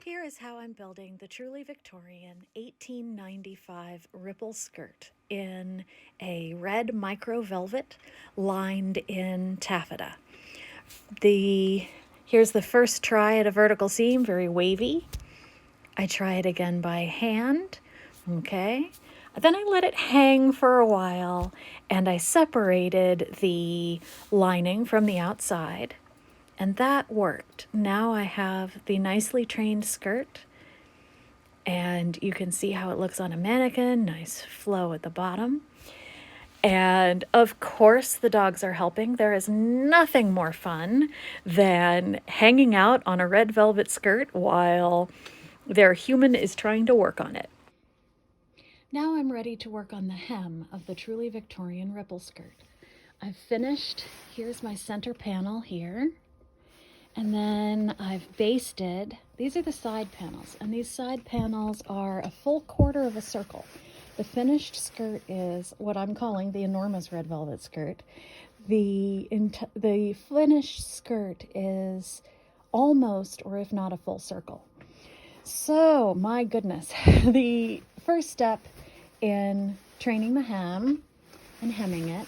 Here is how I'm building the Truly Victorian 1895 ripple skirt in a red micro velvet lined in taffeta. Here's the first try at a vertical seam, very wavy. I try it again by hand, okay? Then I let it hang for a while and I separated the lining from the outside. And that worked. Now I have the nicely trained skirt, and you can see how it looks on a mannequin, nice flow at the bottom. And of course, the dogs are helping. There is nothing more fun than hanging out on a red velvet skirt while their human is trying to work on it. Now I'm ready to work on the hem of the Truly Victorian ripple skirt. I've finished. Here's my center panel here. And then I've basted, these are the side panels, and these side panels are a full quarter of a circle. The finished skirt is what I'm calling the enormous red velvet skirt. The finished skirt is almost, or if not a full circle. So, my goodness, the first step in training the hem and hemming it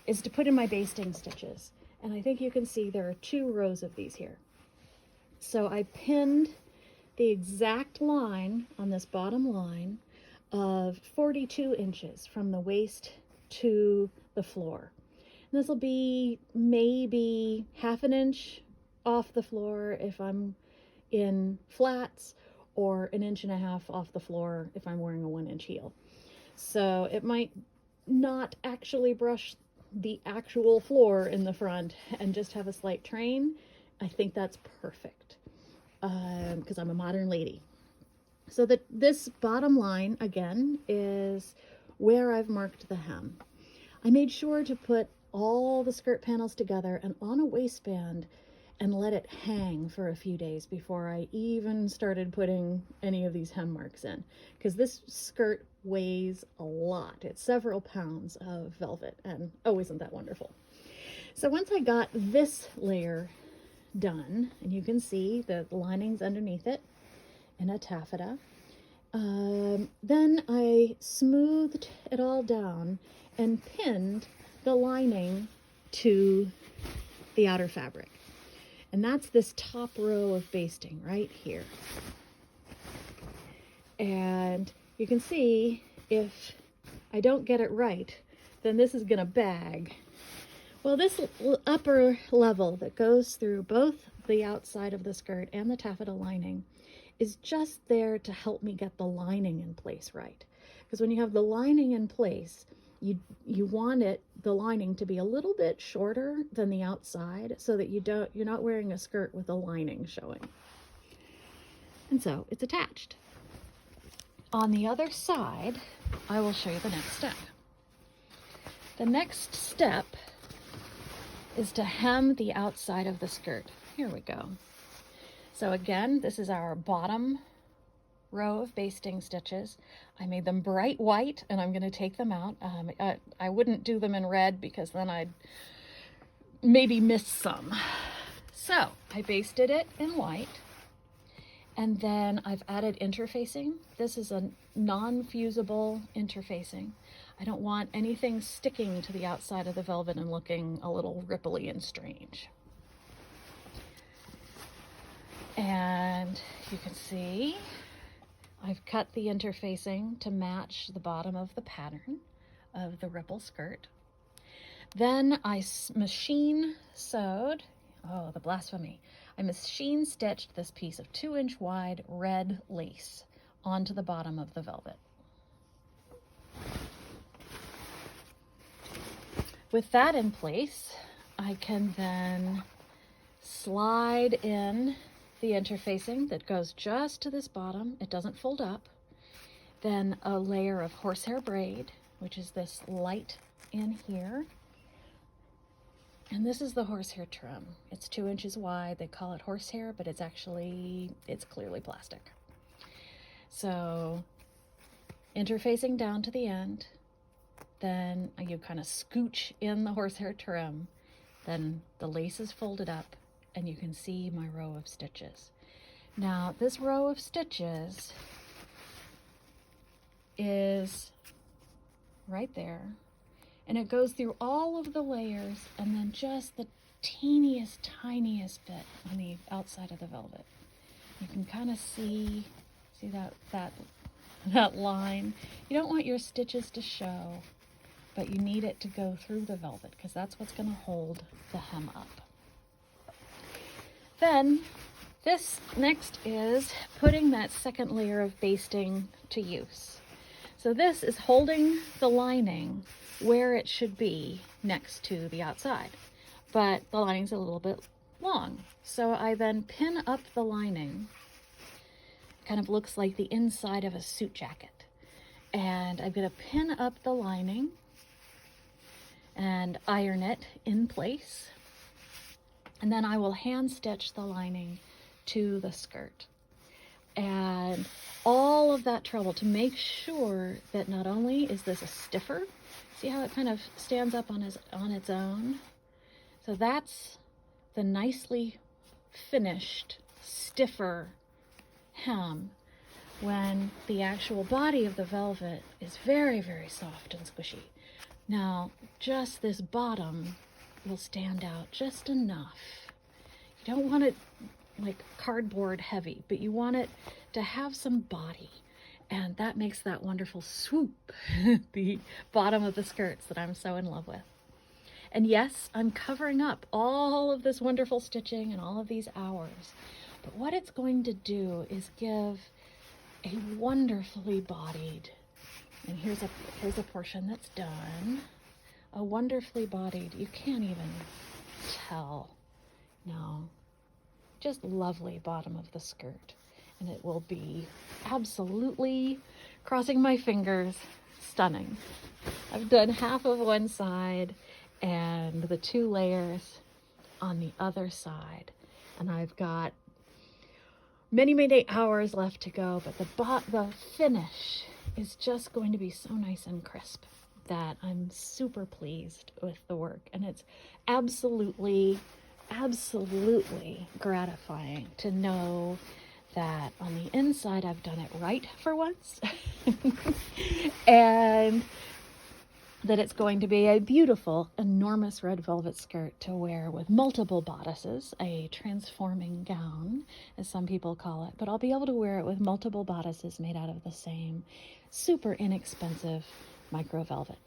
is to put in my basting stitches. And I think you can see there are 2 rows of these here. So I pinned the exact line on this bottom line of 42 inches from the waist to the floor. And this will be maybe ½ an inch off the floor if I'm in flats, or 1.5 inches off the floor if I'm wearing a 1-inch heel. So it might not actually brush the actual floor in the front and just have a slight train. I think that's perfect because I'm a modern lady. So this bottom line again is where I've marked the hem. I made sure to put all the skirt panels together and on a waistband and let it hang for a few days before I even started putting any of these hem marks in, because this skirt weighs a lot. It's several pounds of velvet, and oh, isn't that wonderful? So once I got this layer done, and you can see the linings underneath it in a taffeta, then I smoothed it all down and pinned the lining to the outer fabric. And that's this top row of basting right here. And you can see if I don't get it right, then this is gonna bag. Well, this upper level that goes through both the outside of the skirt and the taffeta lining is just there to help me get the lining in place right. Because when you have the lining in place, you want the lining to be a little bit shorter than the outside so that you're not wearing a skirt with a lining showing. And so it's attached. On the other side, I will show you the next step. The next step is to hem the outside of the skirt. Here we go. So again, this is our bottom row of basting stitches. I made them bright white, and I'm going to take them out. I wouldn't do them in red because then I'd maybe miss some. So I basted it in white, and then I've added interfacing. This is a non-fusible interfacing. I don't want anything sticking to the outside of the velvet and looking a little ripply and strange. And you can see I've cut the interfacing to match the bottom of the pattern of the ripple skirt. Then I machine sewed, oh, the blasphemy. I machine stitched this piece of 2-inch wide red lace onto the bottom of the velvet. With that in place, I can then slide in the interfacing that goes just to this bottom. It doesn't fold up. Then a layer of horsehair braid, which is this light in here. And this is the horsehair trim. It's 2 inches wide. They call it horsehair, but it's clearly plastic. So interfacing down to the end, then you kind of scooch in the horsehair trim, then the lace is folded up, and you can see my row of stitches. Now, this row of stitches is right there, and it goes through all of the layers and then just the teeniest, tiniest bit on the outside of the velvet. You can kind of see that line. You don't want your stitches to show, but you need it to go through the velvet because that's what's going to hold the hem up. Then this next is putting that second layer of basting to use. So this is holding the lining where it should be next to the outside, but the lining's a little bit long. So I then pin up the lining. Kind of looks like the inside of a suit jacket. And I'm going to pin up the lining and iron it in place. And then I will hand stitch the lining to the skirt. And all of that trouble to make sure that not only is this a stiffer, see how it kind of stands up on its own? So that's the nicely finished, stiffer hem, when the actual body of the velvet is very, very soft and squishy. Now, just this bottom will stand out just enough. You don't want it like cardboard heavy, but you want it to have some body, and that makes that wonderful swoop, the bottom of the skirts that I'm so in love with. And yes, I'm covering up all of this wonderful stitching and all of these hours, but what it's going to do is give a wonderfully bodied, and here's a portion that's done, a wonderfully bodied, you can't even tell, no, just lovely bottom of the skirt. And it will be absolutely, crossing my fingers, stunning. I've done half of one side and the 2 layers on the other side. And I've got many, many hours left to go, but the finish is just going to be so nice and crisp that I'm super pleased with the work. And it's absolutely gratifying to know that on the inside I've done it right for once and that it's going to be a beautiful, enormous red velvet skirt to wear with multiple bodices, a transforming gown, as some people call it, but I'll be able to wear it with multiple bodices made out of the same super inexpensive micro velvet.